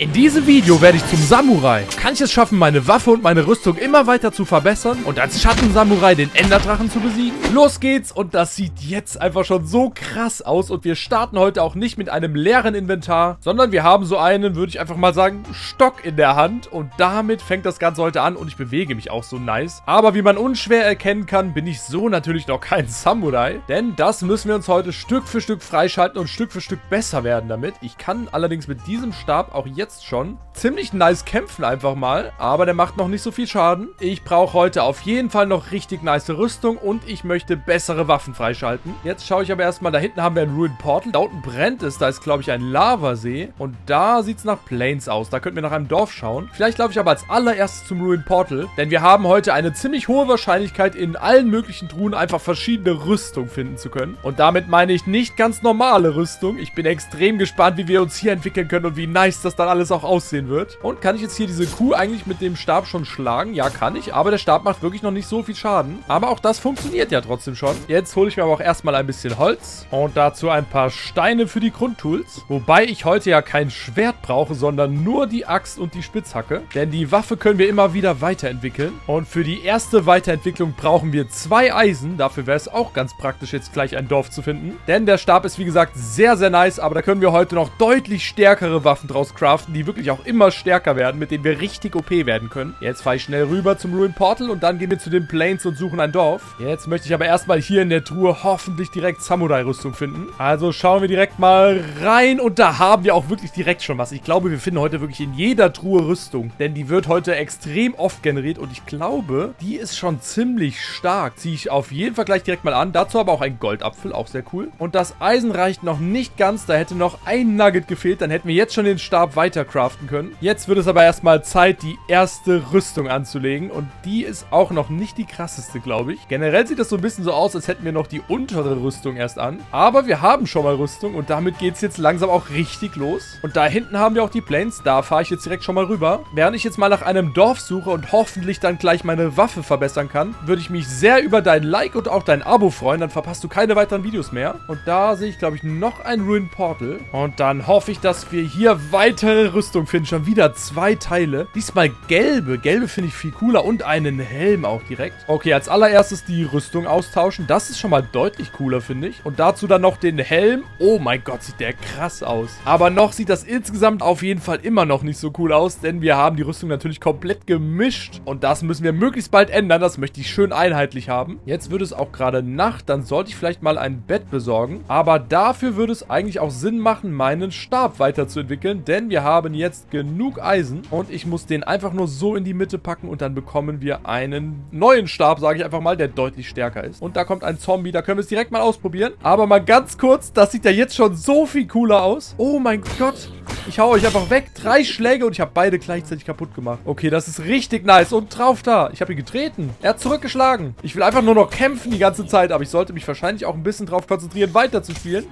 In diesem Video werde ich zum Samurai. Kann ich es schaffen, meine Waffe und meine Rüstung immer weiter zu verbessern und als Schattensamurai den Enderdrachen zu besiegen? Los geht's und das sieht jetzt einfach schon so krass aus und wir starten heute auch nicht mit einem leeren Inventar, sondern wir haben so einen, würde ich einfach mal sagen, Stock in der Hand und damit fängt das Ganze heute an und ich bewege mich auch so nice. Aber wie man unschwer erkennen kann, bin ich so natürlich noch kein Samurai, denn das müssen wir uns heute Stück für Stück freischalten und Stück für Stück besser werden damit. Ich kann allerdings mit diesem Stab auch jetzt schon ziemlich nice kämpfen einfach mal, aber der macht noch nicht so viel Schaden. Ich brauche heute auf jeden Fall noch richtig nice Rüstung und ich möchte bessere Waffen freischalten. Jetzt schaue ich aber erstmal, da hinten haben wir ein Ruined Portal, da unten brennt es, da ist glaube ich ein Lavasee und da sieht es nach Plains aus, da könnten wir nach einem Dorf schauen. Vielleicht laufe ich aber als allererstes zum Ruined Portal, denn wir haben heute eine ziemlich hohe Wahrscheinlichkeit in allen möglichen Truhen einfach verschiedene Rüstung finden zu können und damit meine ich nicht ganz normale Rüstung. Ich bin extrem gespannt, wie wir uns hier entwickeln können und wie nice das dann alles auch aussehen wird. Und kann ich jetzt hier diese Kuh eigentlich mit dem Stab schon schlagen? Ja, kann ich, aber der Stab macht wirklich noch nicht so viel Schaden. Aber auch das funktioniert ja trotzdem schon. Jetzt hole ich mir aber auch erstmal ein bisschen Holz und dazu ein paar Steine für die Grundtools. Wobei ich heute ja kein Schwert brauche, sondern nur die Axt und die Spitzhacke. Denn die Waffe können wir immer wieder weiterentwickeln. Und für die erste Weiterentwicklung brauchen wir 2 Eisen. Dafür wäre es auch ganz praktisch, jetzt gleich ein Dorf zu finden. Denn der Stab ist, wie gesagt, sehr, sehr nice. Aber da können wir heute noch deutlich stärkere Waffen draus craften, die wirklich auch immer stärker werden, mit denen wir richtig OP werden können. Jetzt fahre ich schnell rüber zum Ruined Portal und dann gehen wir zu den Plains und suchen ein Dorf. Jetzt möchte ich aber erstmal hier in der Truhe hoffentlich direkt Samurai-Rüstung finden. Also schauen wir direkt mal rein und da haben wir auch wirklich direkt schon was. Ich glaube, wir finden heute wirklich in jeder Truhe Rüstung, denn die wird heute extrem oft generiert und ich glaube, die ist schon ziemlich stark. Ziehe ich auf jeden Fall gleich direkt mal an. Dazu aber auch ein Goldapfel, auch sehr cool. Und das Eisen reicht noch nicht ganz, da hätte noch ein Nugget gefehlt, dann hätten wir jetzt schon den Stab weiter craften können. Jetzt wird es aber erstmal Zeit, die erste Rüstung anzulegen und die ist auch noch nicht die krasseste, glaube ich. Generell sieht das so ein bisschen so aus, als hätten wir noch die untere Rüstung erst an, aber wir haben schon mal Rüstung und damit geht es jetzt langsam auch richtig los. Und da hinten haben wir auch die Plains, da fahre ich jetzt direkt schon mal rüber. Während ich jetzt mal nach einem Dorf suche und hoffentlich dann gleich meine Waffe verbessern kann, würde ich mich sehr über dein Like und auch dein Abo freuen, dann verpasst du keine weiteren Videos mehr. Und da sehe ich, glaube ich, noch ein Ruined Portal und dann hoffe ich, dass wir hier weitere Rüstung finden. Schon wieder 2 Teile. Diesmal gelbe. Gelbe finde ich viel cooler und einen Helm auch direkt. Okay, als allererstes die Rüstung austauschen. Das ist schon mal deutlich cooler, finde ich. Und dazu dann noch den Helm. Oh mein Gott, sieht der krass aus. Aber noch sieht das insgesamt auf jeden Fall immer noch nicht so cool aus, denn wir haben die Rüstung natürlich komplett gemischt. Und das müssen wir möglichst bald ändern. Das möchte ich schön einheitlich haben. Jetzt wird es auch gerade Nacht. Dann sollte ich vielleicht mal ein Bett besorgen. Aber dafür würde es eigentlich auch Sinn machen, meinen Stab weiterzuentwickeln, denn wir haben jetzt genug Eisen und ich muss den einfach nur so in die Mitte packen und dann bekommen wir einen neuen Stab, sage ich einfach mal, der deutlich stärker ist. Und da kommt ein Zombie, da können wir es direkt mal ausprobieren. Aber mal ganz kurz, das sieht ja jetzt schon so viel cooler aus. Oh mein Gott, ich hau euch einfach weg. 3 Schläge und ich habe beide gleichzeitig kaputt gemacht. Okay, das ist richtig nice und drauf da. Ich habe ihn getreten. Er hat zurückgeschlagen. Ich will einfach nur noch kämpfen die ganze Zeit, aber ich sollte mich wahrscheinlich auch ein bisschen drauf konzentrieren, weiterzuspielen.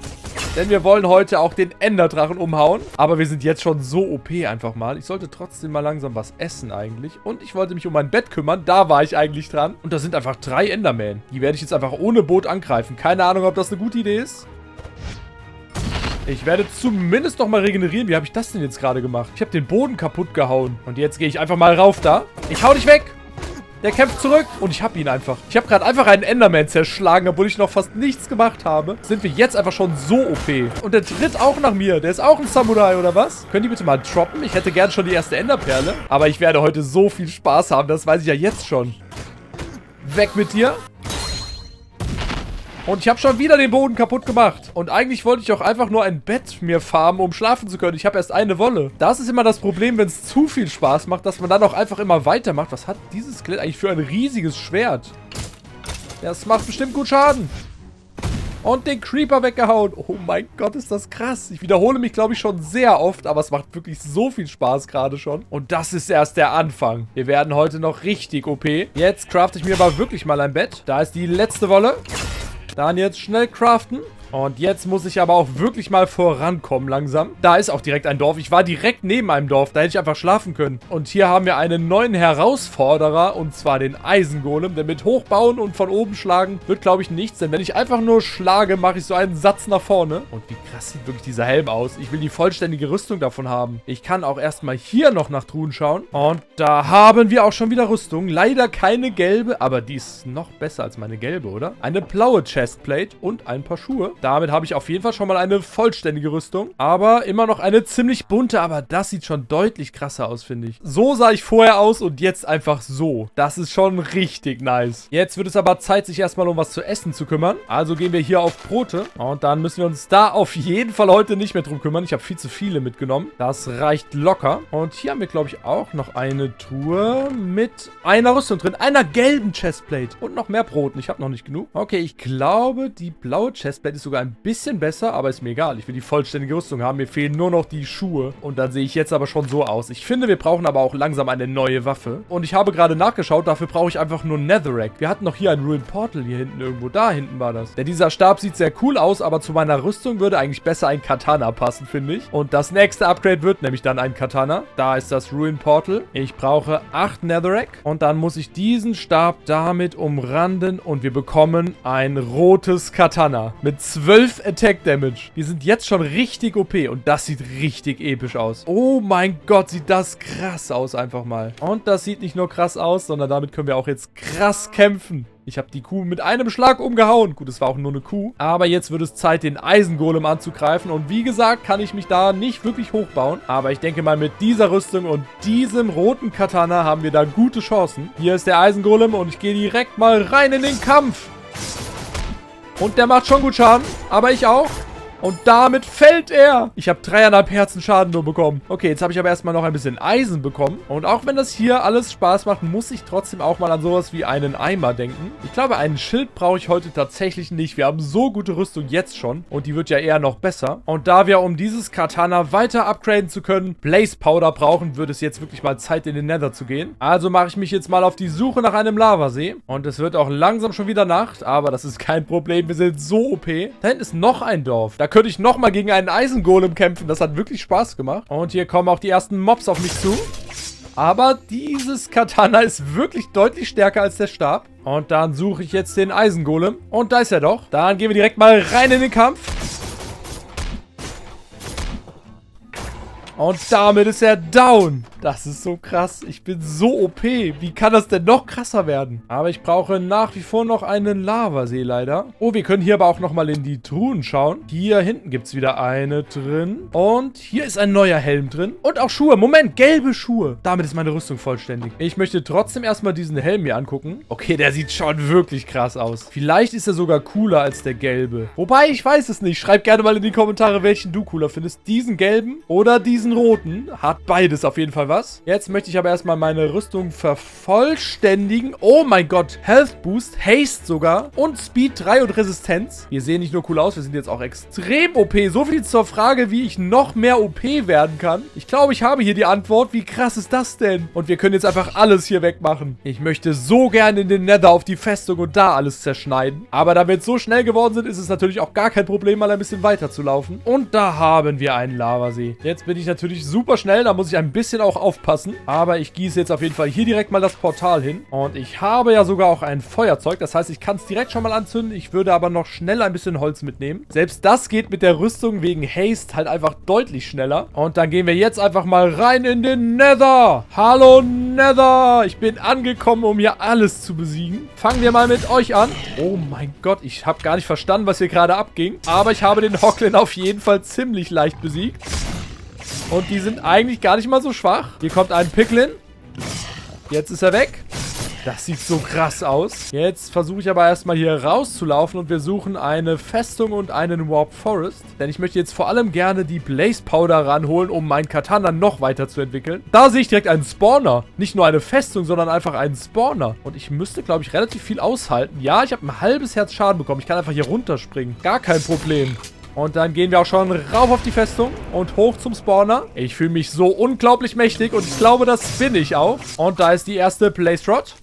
Denn wir wollen heute auch den Enderdrachen umhauen. Aber wir sind jetzt schon so OP einfach mal. Ich sollte trotzdem mal langsam was essen eigentlich. Und ich wollte mich um mein Bett kümmern. Da war ich eigentlich dran. Und da sind einfach 3 Endermen. Die werde ich jetzt einfach ohne Boot angreifen. Keine Ahnung, ob das eine gute Idee ist. Ich werde zumindest noch mal regenerieren. Wie habe ich das denn jetzt gerade gemacht? Ich habe den Boden kaputt gehauen. Und jetzt gehe ich einfach mal rauf da. Ich hau dich weg. Der kämpft zurück und ich habe ihn einfach. Ich habe gerade einfach einen Enderman zerschlagen, obwohl ich noch fast nichts gemacht habe. Sind wir jetzt einfach schon so OP. Und der tritt auch nach mir. Der ist auch ein Samurai, oder was? Könnt ihr bitte mal droppen? Ich hätte gern schon die erste Enderperle. Aber ich werde heute so viel Spaß haben, das weiß ich ja jetzt schon. Weg mit dir. Und ich habe schon wieder den Boden kaputt gemacht. Und eigentlich wollte ich auch einfach nur ein Bett mir farmen, um schlafen zu können. Ich habe erst eine Wolle. Das ist immer das Problem, wenn es zu viel Spaß macht, dass man dann auch einfach immer weitermacht. Was hat dieses Skelett eigentlich für ein riesiges Schwert? Das macht bestimmt gut Schaden. Und den Creeper weggehauen. Oh mein Gott, ist das krass. Ich wiederhole mich, glaube ich, schon sehr oft, aber es macht wirklich so viel Spaß gerade schon. Und das ist erst der Anfang. Wir werden heute noch richtig OP. Jetzt crafte ich mir aber wirklich mal ein Bett. Da ist die letzte Wolle. Dann jetzt schnell craften. Und jetzt muss ich aber auch wirklich mal vorankommen langsam. Da ist auch direkt ein Dorf. Ich war direkt neben einem Dorf. Da hätte ich einfach schlafen können. Und hier haben wir einen neuen Herausforderer. Und zwar den Eisengolem. Denn mit hochbauen und von oben schlagen wird, glaube ich, nichts. Denn wenn ich einfach nur schlage, mache ich so einen Satz nach vorne. Und wie krass sieht wirklich dieser Helm aus. Ich will die vollständige Rüstung davon haben. Ich kann auch erstmal hier noch nach Truhen schauen. Und da haben wir auch schon wieder Rüstung. Leider keine gelbe, aber die ist noch besser als meine gelbe, oder? Eine blaue Chestplate und ein paar Schuhe. Damit habe ich auf jeden Fall schon mal eine vollständige Rüstung. Aber immer noch eine ziemlich bunte, aber das sieht schon deutlich krasser aus, finde ich. So sah ich vorher aus und jetzt einfach so. Das ist schon richtig nice. Jetzt wird es aber Zeit, sich erstmal um was zu essen zu kümmern. Also gehen wir hier auf Brote. Und dann müssen wir uns da auf jeden Fall heute nicht mehr drum kümmern. Ich habe viel zu viele mitgenommen. Das reicht locker. Und hier haben wir, glaube ich, auch noch eine Truhe mit einer Rüstung drin. Einer gelben Chestplate. Und noch mehr Broten. Ich habe noch nicht genug. Okay, ich glaube, die blaue Chestplate ist sogar ein bisschen besser, aber ist mir egal. Ich will die vollständige Rüstung haben. Mir fehlen nur noch die Schuhe. Und dann sehe ich jetzt aber schon so aus. Ich finde, wir brauchen aber auch langsam eine neue Waffe. Und ich habe gerade nachgeschaut, dafür brauche ich einfach nur Netherrack. Wir hatten noch hier ein Ruined Portal hier hinten irgendwo. Da hinten war das. Denn dieser Stab sieht sehr cool aus, aber zu meiner Rüstung würde eigentlich besser ein Katana passen, finde ich. Und das nächste Upgrade wird nämlich dann ein Katana. Da ist das Ruined Portal. Ich brauche 8 Netherrack. Und dann muss ich diesen Stab damit umranden und wir bekommen ein rotes Katana mit 12 Attack Damage. Wir sind jetzt schon richtig OP und das sieht richtig episch aus. Oh mein Gott, sieht das krass aus einfach mal. Und das sieht nicht nur krass aus, sondern damit können wir auch jetzt krass kämpfen. Ich habe die Kuh mit einem Schlag umgehauen. Gut, es war auch nur eine Kuh. Aber jetzt wird es Zeit, den Eisengolem anzugreifen. Und wie gesagt, kann ich mich da nicht wirklich hochbauen. Aber ich denke mal, mit dieser Rüstung und diesem roten Katana haben wir da gute Chancen. Hier ist der Eisengolem und ich gehe direkt mal rein in den Kampf. Und der macht schon gut Schaden. Aber ich auch. Und damit fällt er. Ich habe 3,5 Herzen Schaden nur bekommen. Okay, jetzt habe ich aber erstmal noch ein bisschen Eisen bekommen. Und auch wenn das hier alles Spaß macht, muss ich trotzdem auch mal an sowas wie einen Eimer denken. Ich glaube, einen Schild brauche ich heute tatsächlich nicht. Wir haben so gute Rüstung jetzt schon. Und die wird ja eher noch besser. Und da wir, um dieses Katana weiter upgraden zu können, Blaze Powder brauchen, wird es jetzt wirklich mal Zeit, in den Nether zu gehen. Also mache ich mich jetzt mal auf die Suche nach einem Lavasee. Und es wird auch langsam schon wieder Nacht. Aber das ist kein Problem. Wir sind so OP. Da hinten ist noch ein Dorf. Da könnte ich nochmal gegen einen Eisengolem kämpfen. Das hat wirklich Spaß gemacht. Und hier kommen auch die ersten Mobs auf mich zu. Aber dieses Katana ist wirklich deutlich stärker als der Stab. Und dann suche ich jetzt den Eisengolem. Und da ist er doch. Dann gehen wir direkt mal rein in den Kampf. Und damit ist er down. Das ist so krass. Ich bin so OP. Wie kann das denn noch krasser werden? Aber ich brauche nach wie vor noch einen Lavasee leider. Oh, wir können hier aber auch nochmal in die Truhen schauen. Hier hinten gibt es wieder eine drin. Und hier ist ein neuer Helm drin. Und auch Schuhe. Moment, gelbe Schuhe. Damit ist meine Rüstung vollständig. Ich möchte trotzdem erstmal diesen Helm hier angucken. Okay, der sieht schon wirklich krass aus. Vielleicht ist er sogar cooler als der gelbe. Wobei, ich weiß es nicht. Schreib gerne mal in die Kommentare, welchen du cooler findest. Diesen gelben oder diesen roten. Hat beides auf jeden Fall was. Jetzt möchte ich aber erstmal meine Rüstung vervollständigen. Oh mein Gott. Health Boost, Haste sogar und Speed 3 und Resistenz. Wir sehen nicht nur cool aus, wir sind jetzt auch extrem OP. So viel zur Frage, wie ich noch mehr OP werden kann. Ich glaube, ich habe hier die Antwort. Wie krass ist das denn? Und wir können jetzt einfach alles hier wegmachen. Ich möchte so gerne in den Nether auf die Festung und da alles zerschneiden. Aber da wir jetzt so schnell geworden sind, ist es natürlich auch gar kein Problem, mal ein bisschen weiter zu laufen. Und da haben wir einen Lavasee. Jetzt bin ich natürlich super schnell. Da muss ich ein bisschen auch aufpassen. Aber ich gieße jetzt auf jeden Fall hier direkt mal das Portal hin. Und ich habe ja sogar auch ein Feuerzeug. Das heißt, ich kann es direkt schon mal anzünden. Ich würde aber noch schnell ein bisschen Holz mitnehmen. Selbst das geht mit der Rüstung wegen Haste halt einfach deutlich schneller. Und dann gehen wir jetzt einfach mal rein in den Nether. Hallo Nether. Ich bin angekommen, um hier alles zu besiegen. Fangen wir mal mit euch an. Oh mein Gott, ich habe gar nicht verstanden, was hier gerade abging. Aber ich habe den Hocklin auf jeden Fall ziemlich leicht besiegt. Und die sind eigentlich gar nicht mal so schwach. Hier kommt ein Piglin. Jetzt ist er weg. Das sieht so krass aus. Jetzt versuche ich aber erstmal hier rauszulaufen und wir suchen eine Festung und einen Warp Forest. Denn ich möchte jetzt vor allem gerne die Blaze Powder ranholen, um meinen Katana noch weiterzuentwickeln. Da sehe ich direkt einen Spawner. Nicht nur eine Festung, sondern einfach einen Spawner. Und ich müsste, glaube ich, relativ viel aushalten. Ja, ich habe ein halbes Herz Schaden bekommen. Ich kann einfach hier runterspringen. Gar kein Problem. Und dann gehen wir auch schon rauf auf die Festung und hoch zum Spawner. Ich fühle mich so unglaublich mächtig und ich glaube, das bin ich auch. Und da ist die erste Blaze Rod.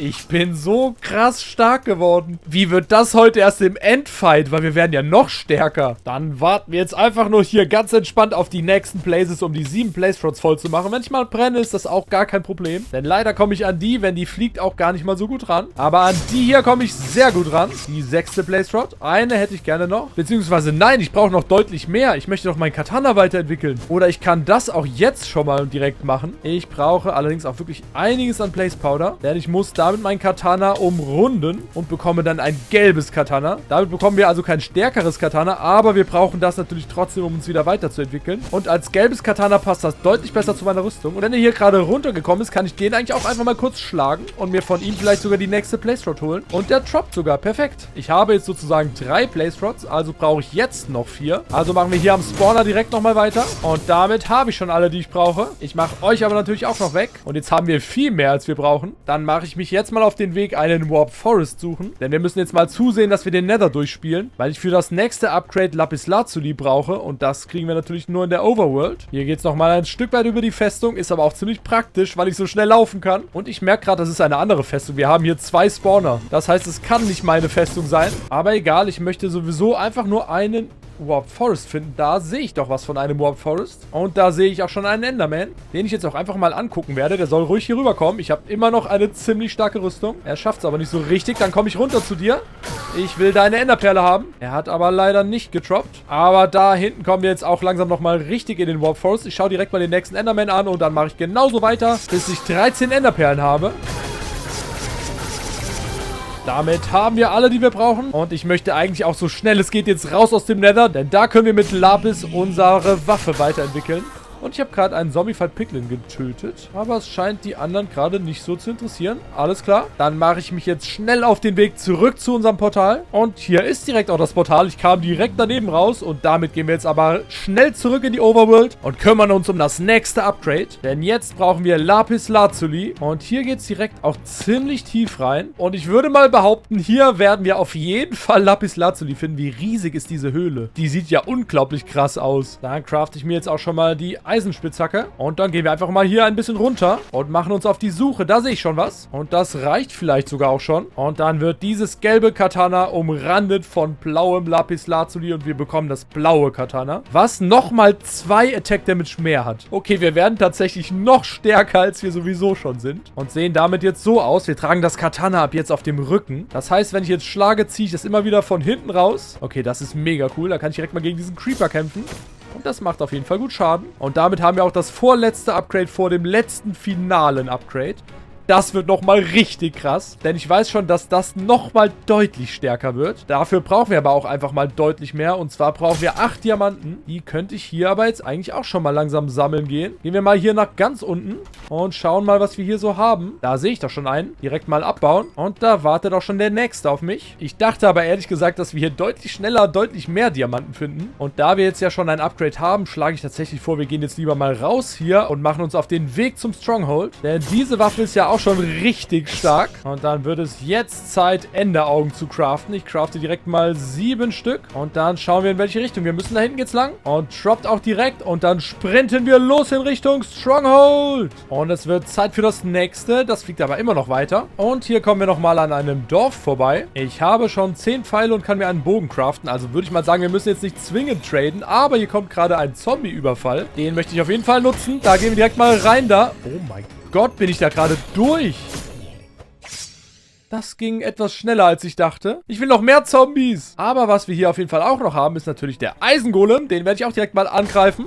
Ich bin so krass stark geworden. Wie wird das heute erst im Endfight? Weil wir werden ja noch stärker. Dann warten wir jetzt einfach nur hier ganz entspannt auf die nächsten Places, um die 7 Place-Rods voll zu machen. Wenn ich mal brenne, ist das auch gar kein Problem. Denn leider komme ich an die, wenn die fliegt, auch gar nicht mal so gut ran. Aber an die hier komme ich sehr gut ran. Die 6. Place-Rod. Eine hätte ich gerne noch. Beziehungsweise nein, ich brauche noch deutlich mehr. Ich möchte doch meinen Katana weiterentwickeln. Oder ich kann das auch jetzt schon mal direkt machen. Ich brauche allerdings auch wirklich einiges an Place Powder. Denn ich muss damit meinen Katana umrunden und bekomme dann ein gelbes Katana. Damit bekommen wir also kein stärkeres Katana, aber wir brauchen das natürlich trotzdem, um uns wieder weiterzuentwickeln. Und als gelbes Katana passt das deutlich besser zu meiner Rüstung. Und wenn er hier gerade runtergekommen ist, kann ich den eigentlich auch einfach mal kurz schlagen und mir von ihm vielleicht sogar die nächste Place Rod holen. Und der droppt sogar. Perfekt. Ich habe jetzt sozusagen 3 Place Rods, also brauche ich jetzt noch 4. Also machen wir hier am Spawner direkt nochmal weiter. Und damit habe ich schon alle, die ich brauche. Ich mache euch aber natürlich auch noch weg. Und jetzt haben wir viel mehr, als wir brauchen. Dann mache ich mich jetzt mal auf den Weg, einen Warp Forest suchen. Denn wir müssen jetzt mal zusehen, dass wir den Nether durchspielen. Weil ich für das nächste Upgrade Lapis Lazuli brauche. Und das kriegen wir natürlich nur in der Overworld. Hier geht es nochmal ein Stück weit über die Festung. Ist aber auch ziemlich praktisch, weil ich so schnell laufen kann. Und ich merke gerade, das ist eine andere Festung. Wir haben hier 2 Spawner. Das heißt, es kann nicht meine Festung sein. Aber egal, ich möchte sowieso einfach nur einen Warp Forest finden. Da sehe ich doch was von einem Warp Forest. Und da sehe ich auch schon einen Enderman, den ich jetzt auch einfach mal angucken werde. Der soll ruhig hier rüberkommen. Ich habe immer noch eine ziemlich starke Rüstung. Er schafft es aber nicht so richtig. Dann komme ich runter zu dir. Ich will deine Enderperle haben. Er hat aber leider nicht getroppt. Aber da hinten kommen wir jetzt auch langsam nochmal richtig in den Warp Forest. Ich schaue direkt mal den nächsten Enderman an und dann mache ich genauso weiter, bis ich 13 Enderperlen habe. Damit haben wir alle, die wir brauchen. Und ich möchte eigentlich auch so schnell es geht jetzt raus aus dem Nether. Denn da können wir mit Lapis unsere Waffe weiterentwickeln. Und ich habe gerade einen Zombified Piglin getötet. Aber es scheint die anderen gerade nicht so zu interessieren. Alles klar. Dann mache ich mich jetzt schnell auf den Weg zurück zu unserem Portal. Und hier ist direkt auch das Portal. Ich kam direkt daneben raus. Und damit gehen wir jetzt aber schnell zurück in die Overworld und kümmern uns um das nächste Upgrade. Denn jetzt brauchen wir Lapis Lazuli. Und hier geht es direkt auch ziemlich tief rein. Und ich würde mal behaupten, hier werden wir auf jeden Fall Lapis Lazuli finden. Wie riesig ist diese Höhle? Die sieht ja unglaublich krass aus. Dann crafte ich mir jetzt auch schon mal die Eisenspitzhacke. Und dann gehen wir einfach mal hier ein bisschen runter und machen uns auf die Suche. Da sehe ich schon was. Und das reicht vielleicht sogar auch schon. Und dann wird dieses gelbe Katana umrandet von blauem Lapis Lazuli und wir bekommen das blaue Katana, was nochmal 2 Attack Damage mehr hat. Okay, wir werden tatsächlich noch stärker, als wir sowieso schon sind. Und sehen damit jetzt so aus. Wir tragen das Katana ab jetzt auf dem Rücken. Das heißt, wenn ich jetzt schlage, ziehe ich das immer wieder von hinten raus. Okay, das ist mega cool. Da kann ich direkt mal gegen diesen Creeper kämpfen. Und das macht auf jeden Fall gut Schaden. Und damit haben wir auch das vorletzte Upgrade vor dem letzten finalen Upgrade. Das wird nochmal richtig krass, denn ich weiß schon, dass das nochmal deutlich stärker wird. Dafür brauchen wir aber auch einfach mal deutlich mehr. Und zwar brauchen wir 8 Diamanten. Die könnte ich hier aber jetzt eigentlich auch schon mal langsam sammeln gehen. Gehen wir mal hier nach ganz unten und schauen mal, was wir hier so haben. Da sehe ich doch schon einen. Direkt mal abbauen. Und da wartet auch schon der nächste auf mich. Ich dachte aber ehrlich gesagt, dass wir hier deutlich schneller, deutlich mehr Diamanten finden. Und da wir jetzt ja schon ein Upgrade haben, schlage ich tatsächlich vor, wir gehen jetzt lieber mal raus hier und machen uns auf den Weg zum Stronghold. Denn diese Waffe ist ja auch schon richtig stark. Und dann wird es jetzt Zeit, Enderaugen zu craften. Ich crafte direkt mal 7 Stück. Und dann schauen wir, in welche Richtung. Wir müssen da hinten geht's lang. Und droppt auch direkt. Und dann sprinten wir los in Richtung Stronghold. Und es wird Zeit für das nächste. Das fliegt aber immer noch weiter. Und hier kommen wir nochmal an einem Dorf vorbei. Ich habe schon 10 Pfeile und kann mir einen Bogen craften. Also würde ich mal sagen, wir müssen jetzt nicht zwingend traden. Aber hier kommt gerade ein Zombie-Überfall. Den möchte ich auf jeden Fall nutzen. Da gehen wir direkt mal rein da. Oh mein Gott, bin ich da gerade durch. Das ging etwas schneller, als ich dachte. Ich will noch mehr Zombies. Aber was wir hier auf jeden Fall auch noch haben, ist natürlich der Eisengolem. Den werde ich auch direkt mal angreifen.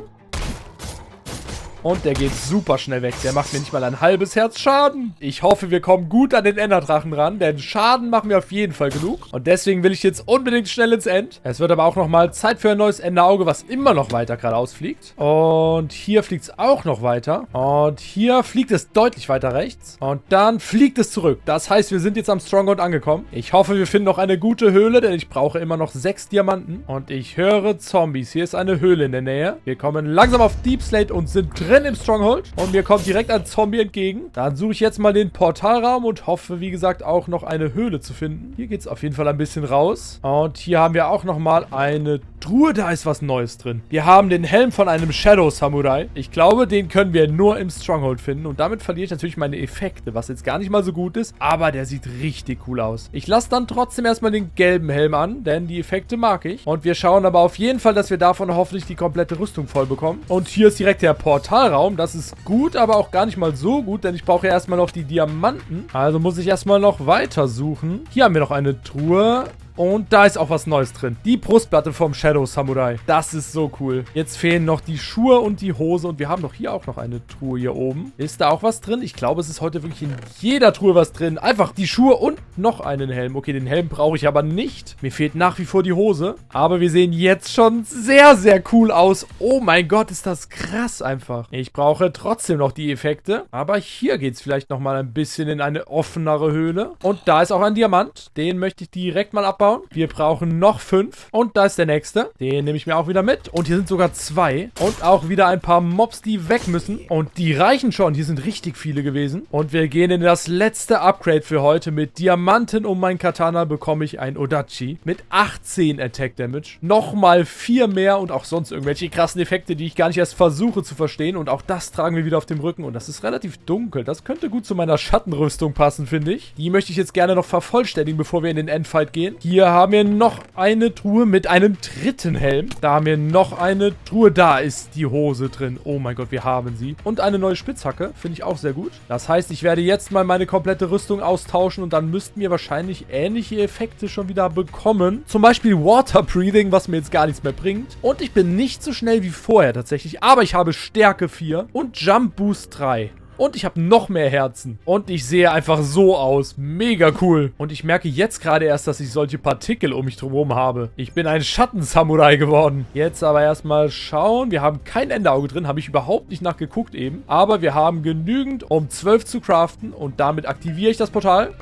Und der geht super schnell weg. Der macht mir nicht mal ein halbes Herz Schaden. Ich hoffe, wir kommen gut an den Enderdrachen ran, denn Schaden machen wir auf jeden Fall genug. Und deswegen will ich jetzt unbedingt schnell ins End. Es wird aber auch nochmal Zeit für ein neues Enderauge, was immer noch weiter geradeaus fliegt. Und hier fliegt es auch noch weiter. Und hier fliegt es deutlich weiter rechts. Und dann fliegt es zurück. Das heißt, wir sind jetzt am Stronghold angekommen. Ich hoffe, wir finden noch eine gute Höhle, denn ich brauche immer noch 6 Diamanten. Und ich höre Zombies. Hier ist eine Höhle in der Nähe. Wir kommen langsam auf Deep Slate und sind drin. drin im Stronghold. Und mir kommt direkt ein Zombie entgegen. Dann suche ich jetzt mal den Portalraum und hoffe, wie gesagt, auch noch eine Höhle zu finden. Hier geht es auf jeden Fall ein bisschen raus. Und hier haben wir auch nochmal eine Truhe. Da ist was Neues drin. Wir haben den Helm von einem Shadow Samurai. Ich glaube, den können wir nur im Stronghold finden. Und damit verliere ich natürlich meine Effekte, was jetzt gar nicht mal so gut ist. Aber der sieht richtig cool aus. Ich lasse dann trotzdem erstmal den gelben Helm an, denn die Effekte mag ich. Und wir schauen aber auf jeden Fall, dass wir davon hoffentlich die komplette Rüstung voll bekommen. Und hier ist direkt der Portalraum. Das ist gut, aber auch gar nicht mal so gut, denn ich brauche ja erstmal noch die Diamanten. Also muss ich erstmal noch weiter suchen. Hier haben wir noch eine Truhe. Und da ist auch was Neues drin. Die Brustplatte vom Shadow Samurai. Das ist so cool. Jetzt fehlen noch die Schuhe und die Hose. Und wir haben doch hier auch noch eine Truhe hier oben. Ist da auch was drin? Ich glaube, es ist heute wirklich in jeder Truhe was drin. Einfach die Schuhe und noch einen Helm. Okay, den Helm brauche ich aber nicht. Mir fehlt nach wie vor die Hose. Aber wir sehen jetzt schon sehr, sehr cool aus. Oh mein Gott, ist das krass einfach. Ich brauche trotzdem noch die Effekte. Aber hier geht es vielleicht nochmal ein bisschen in eine offenere Höhle. Und da ist auch ein Diamant. Den möchte ich direkt mal abbauen. Wir brauchen noch 5. Und da ist der nächste. Den nehme ich mir auch wieder mit. Und hier sind sogar 2. Und auch wieder ein paar Mobs, die weg müssen. Und die reichen schon. Hier sind richtig viele gewesen. Und wir gehen in das letzte Upgrade für heute. Mit Diamanten um mein Katana bekomme ich ein Odachi. Mit 18 Attack Damage. Nochmal 4 mehr. Und auch sonst irgendwelche krassen Effekte, die ich gar nicht erst versuche zu verstehen. Und auch das tragen wir wieder auf dem Rücken. Und das ist relativ dunkel. Das könnte gut zu meiner Schattenrüstung passen, finde ich. Die möchte ich jetzt gerne noch vervollständigen, bevor wir in den Endfight gehen. Hier haben wir noch eine Truhe mit einem dritten Helm. Da haben wir noch eine Truhe. Da ist die Hose drin. Oh mein Gott, wir haben sie. Und eine neue Spitzhacke. Finde ich auch sehr gut. Das heißt, ich werde jetzt mal meine komplette Rüstung austauschen und dann müssten wir wahrscheinlich ähnliche Effekte schon wieder bekommen. Zum Beispiel Water Breathing, was mir jetzt gar nichts mehr bringt. Und ich bin nicht so schnell wie vorher tatsächlich. Aber ich habe Stärke 4 und Jump Boost 3. Und ich habe noch mehr Herzen. Und ich sehe einfach so aus. Mega cool. Und ich merke jetzt gerade erst, dass ich solche Partikel um mich drumherum habe. Ich bin ein Schattensamurai geworden. Jetzt aber erstmal schauen. Wir haben kein Enderauge drin. Habe ich überhaupt nicht nachgeguckt eben. Aber wir haben genügend, um 12 zu craften. Und damit aktiviere ich das Portal.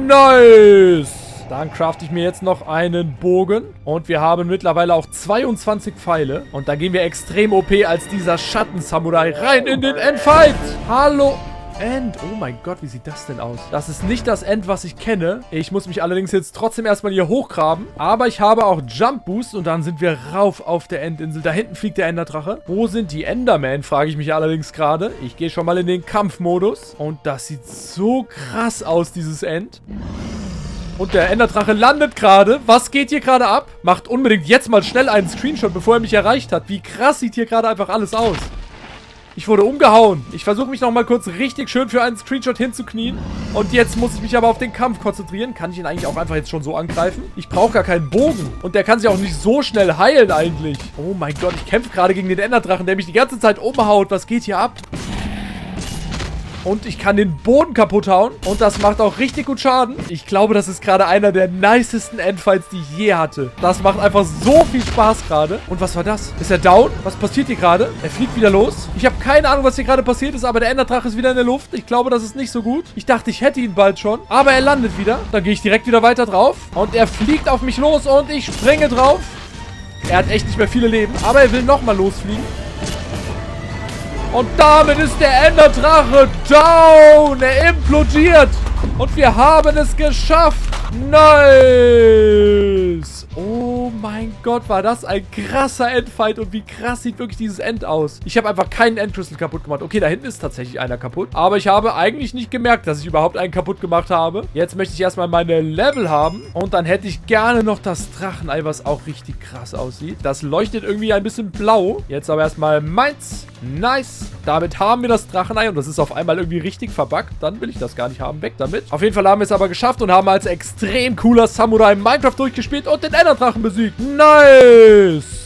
Nice! Dann crafte ich mir jetzt noch einen Bogen. Und wir haben mittlerweile auch 22 Pfeile. Und dann gehen wir extrem OP als dieser Schattensamurai rein in den Endfight. Hallo End. Oh mein Gott, wie sieht das denn aus? Das ist nicht das End, was ich kenne. Ich muss mich allerdings jetzt trotzdem erstmal hier hochgraben. Aber ich habe auch Jump Boost und dann sind wir rauf auf der Endinsel. Da hinten fliegt der Enderdrache. Wo sind die Endermen, frage ich mich allerdings gerade. Ich gehe schon mal in den Kampfmodus. Und das sieht so krass aus, dieses End. Und der Enderdrache landet gerade. Was geht hier gerade ab? Macht unbedingt jetzt mal schnell einen Screenshot, bevor er mich erreicht hat. Wie krass sieht hier gerade einfach alles aus. Ich wurde umgehauen. Ich versuche mich nochmal kurz richtig schön für einen Screenshot hinzuknien. Und jetzt muss ich mich aber auf den Kampf konzentrieren. Kann ich ihn eigentlich auch einfach jetzt schon so angreifen? Ich brauche gar keinen Bogen. Und der kann sich auch nicht so schnell heilen eigentlich. Oh mein Gott, ich kämpfe gerade gegen den Enderdrachen, der mich die ganze Zeit umhaut. Was geht hier ab? Und ich kann den Boden kaputt hauen. Und das macht auch richtig gut Schaden. Ich glaube, das ist gerade einer der nicesten Endfights, die ich je hatte. Das macht einfach so viel Spaß gerade. Und was war das? Ist er down? Was passiert hier gerade? Er fliegt wieder los. Ich habe keine Ahnung, was hier gerade passiert ist, aber der Enderdrache ist wieder in der Luft. Ich glaube, das ist nicht so gut. Ich dachte, ich hätte ihn bald schon. Aber er landet wieder. Dann gehe ich direkt wieder weiter drauf. Und er fliegt auf mich los und ich springe drauf. Er hat echt nicht mehr viele Leben, aber er will nochmal losfliegen. Und damit ist der Enderdrache down. Er implodiert. Und wir haben es geschafft. Nice. Oh mein Gott, war das ein krasser Endfight. Und wie krass sieht wirklich dieses End aus. Ich habe einfach keinen Endcrystal kaputt gemacht. Okay, da hinten ist tatsächlich einer kaputt. Aber ich habe eigentlich nicht gemerkt, dass ich überhaupt einen kaputt gemacht habe. Jetzt möchte ich erstmal meine Level haben. Und dann hätte ich gerne noch das Drachenei, was auch richtig krass aussieht. Das leuchtet irgendwie ein bisschen blau. Jetzt aber erstmal meins. Nice. Damit haben wir das Drachenei. Und das ist auf einmal irgendwie richtig verbuggt. Dann will ich das gar nicht haben. Weg damit. Auf jeden Fall haben wir es aber geschafft und haben als extrem cooler Samurai Minecraft durchgespielt und den Enderdrachen besiegt. Nice!